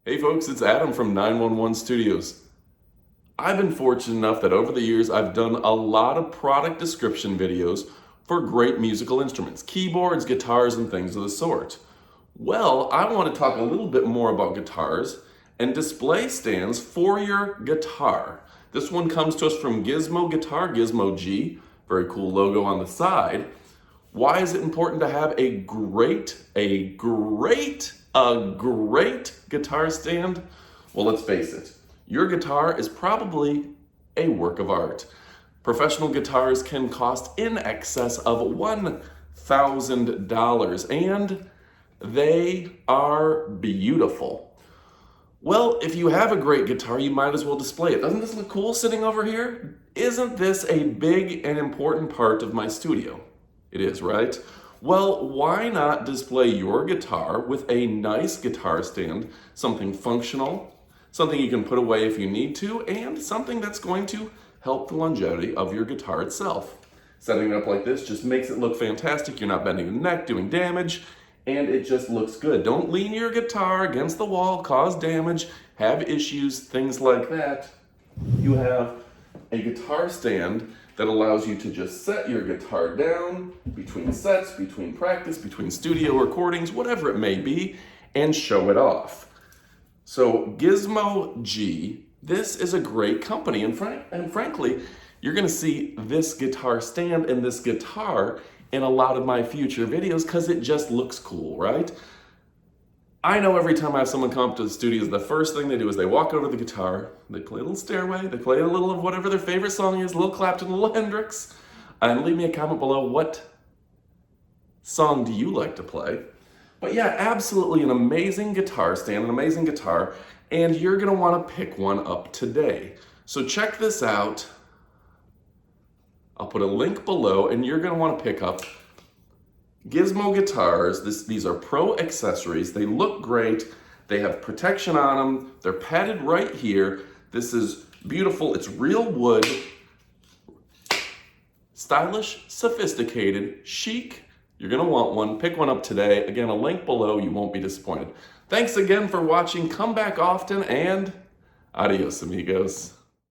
Hey folks, it's Adam from 911 Studios. I've been fortunate enough that over the years I've done a lot of product description videos for great musical instruments, keyboards, guitars, and things of the sort. Well, I want to talk a little bit more about guitars and display stands for your guitar. This one comes to us from GizmoG, GizmoG, very cool logo on the side. Why is it important to have a great guitar stand? Well, let's face it, your guitar is probably a work of art. Professional guitars can cost in excess of $1,000 and they are beautiful. Well, if you have a great guitar, you might as well display it. Doesn't this look cool sitting over here? Isn't this a big and important part of my studio? It is, right? Well, why not display your guitar with a nice guitar stand, something functional, something you can put away if you need to, and something that's going to help the longevity of your guitar itself. Setting it up like this just makes it look fantastic. You're not bending the neck, doing damage, and it just looks good. Don't lean your guitar against the wall, cause damage, have issues, things like that. You have a guitar stand that allows you to just set your guitar down between sets, between practice, between studio recordings, whatever it may be, and show it off. So GizmoG, this is a great company, and frankly, you're gonna see this guitar stand and this guitar in a lot of my future videos because it just looks cool, right? I know every time I have someone come up to the studios, the first thing they do is they walk over to the guitar, they play a little Stairway, they play a little of whatever their favorite song is, a little Clapton, a little Hendrix, and leave me a comment below, what song do you like to play? But yeah, absolutely an amazing guitar stand, an amazing guitar, and you're gonna wanna pick one up today. So check this out. I'll put a link below, and you're gonna wanna pick up Gizmo guitars. These are pro accessories. They look great. They have protection on them. They're padded right here. This is beautiful. It's real wood. Stylish, sophisticated, chic. You're gonna want one. Pick one up today. Again, a link below. You won't be disappointed. Thanks again for watching. Come back often, and adios, amigos.